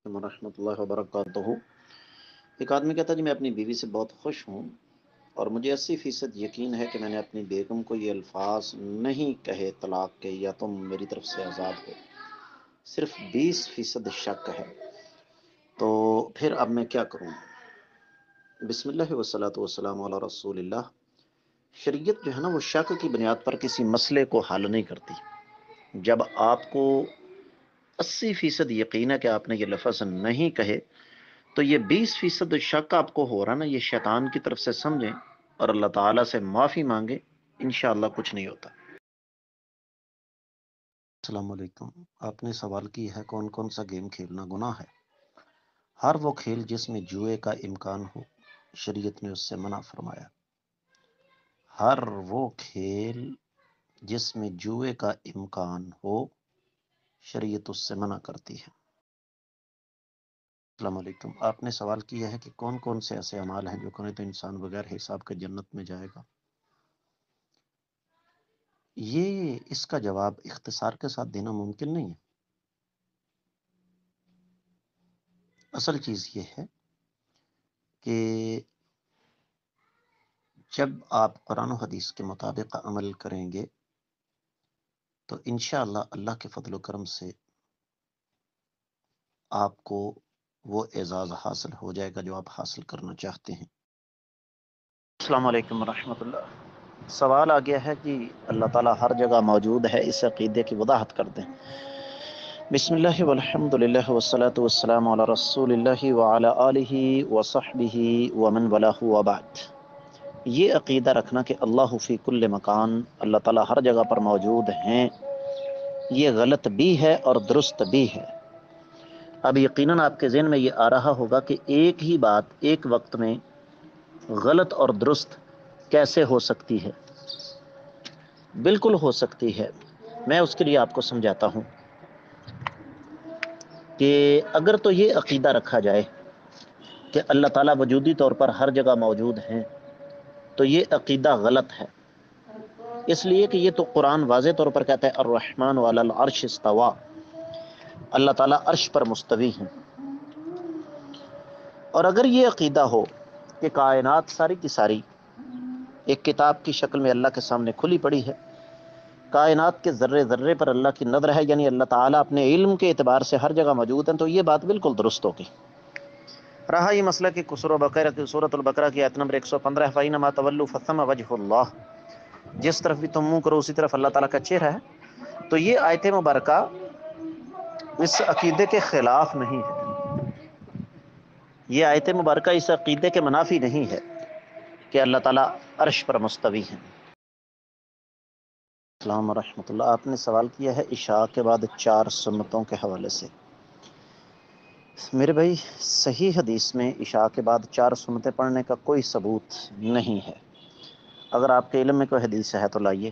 ورحمۃ اللہ وبرکاتہ۔ ایک آدمی کہتا ہے جی میں اپنی بیوی سے بہت خوش ہوں اور مجھے 80% یقین ہے کہ میں نے اپنی بیگم کو یہ الفاظ نہیں کہے طلاق کے یا تم میری طرف سے آزاد ہو، صرف 20% شک ہے، تو پھر اب میں کیا کروں؟ بسم اللہ والصلاۃ والسلام علی رسول اللہ۔ شریعت جو ہے نا وہ شک کی بنیاد پر کسی مسئلے کو حل نہیں کرتی۔ جب آپ کو 80% یقین ہے کہ آپ نے یہ لفظ نہیں کہے تو یہ 20% شک آپ کو ہو رہا نا، یہ شیطان کی طرف سے سمجھیں اور اللہ تعالیٰ سے معافی مانگیں، انشاءاللہ کچھ نہیں ہوتا۔ السلام علیکم۔ آپ نے سوال کی ہے کون کون سا گیم کھیلنا گناہ ہے؟ ہر وہ کھیل جس میں جوئے کا امکان ہو، شریعت نے اس سے منع فرمایا۔ ہر وہ کھیل جس میں جوئے کا امکان ہو، شریعت اس سے منع کرتی ہے۔ السلام علیکم۔ آپ نے سوال کیا ہے کہ کون کون سے ایسے اعمال ہیں جو کریں تو انسان بغیر حساب کے جنت میں جائے گا۔ یہ اس کا جواب اختصار کے ساتھ دینا ممکن نہیں ہے۔ اصل چیز یہ ہے کہ جب آپ قرآن و حدیث کے مطابق عمل کریں گے تو انشاءاللہ اللہ کے فضل و کرم سے آپ کو وہ اعزاز حاصل ہو جائے گا جو آپ حاصل کرنا چاہتے ہیں۔ السلام علیکم ورحمۃ اللہ۔ سوال آ گیا ہے کہ اللہ تعالیٰ ہر جگہ موجود ہے، اس عقیدے کی وضاحت کر دیں۔ بسم اللہ والحمد للہ والصلاة والسلام علی رسول اللہ وعلی آلہ وصحبہ ومن والہ وبعد۔ یہ عقیدہ رکھنا کہ اللہ فی کل مکان، اللہ تعالیٰ ہر جگہ پر موجود ہیں، یہ غلط بھی ہے اور درست بھی ہے۔ اب یقیناً آپ کے ذہن میں یہ آ رہا ہوگا کہ ایک ہی بات ایک وقت میں غلط اور درست کیسے ہو سکتی ہے؟ بالکل ہو سکتی ہے۔ میں اس کے لیے آپ کو سمجھاتا ہوں کہ اگر تو یہ عقیدہ رکھا جائے کہ اللہ تعالیٰ وجودی طور پر ہر جگہ موجود ہیں تو یہ عقیدہ غلط ہے، اس لیے کہ یہ تو قرآن واضح طور پر کہتا ہے الرحمن علی العرش استویٰ، اللہ تعالیٰ عرش پر مستوی ہیں۔ اور اگر یہ عقیدہ ہو کہ کائنات ساری کی ساری ایک کتاب کی شکل میں اللہ کے سامنے کھلی پڑی ہے، کائنات کے ذرے ذرے پر اللہ کی نظر ہے، یعنی اللہ تعالیٰ اپنے علم کے اعتبار سے ہر جگہ موجود ہیں، تو یہ بات بالکل درست ہوگی۔ رہا یہ مسئلہ کہ سورۃ البقرہ کی آیت نمبر 115 فَإِنَّمَا تَوَلُّوا فَثَمَّ وَجْهُ اللَّهِ، جس طرف بھی تم منہ کرو اسی طرف اللہ تعالیٰ کا چہرہ ہے، تو یہ آیت مبارکہ اس عقیدے کے خلاف نہیں ہے، یہ آیت مبارکہ اس عقیدے کے منافی نہیں ہے کہ اللہ تعالیٰ عرش پر مستوی ہیں۔ السلام ورحمۃ اللہ۔ آپ نے سوال کیا ہے عشاء کے بعد 4 سنتوں کے حوالے سے۔ میرے بھائی، صحیح حدیث میں عشاء کے بعد 4 سنتیں پڑھنے کا کوئی ثبوت نہیں ہے۔ اگر آپ کے علم میں کوئی حدیث ہے تو لائیے۔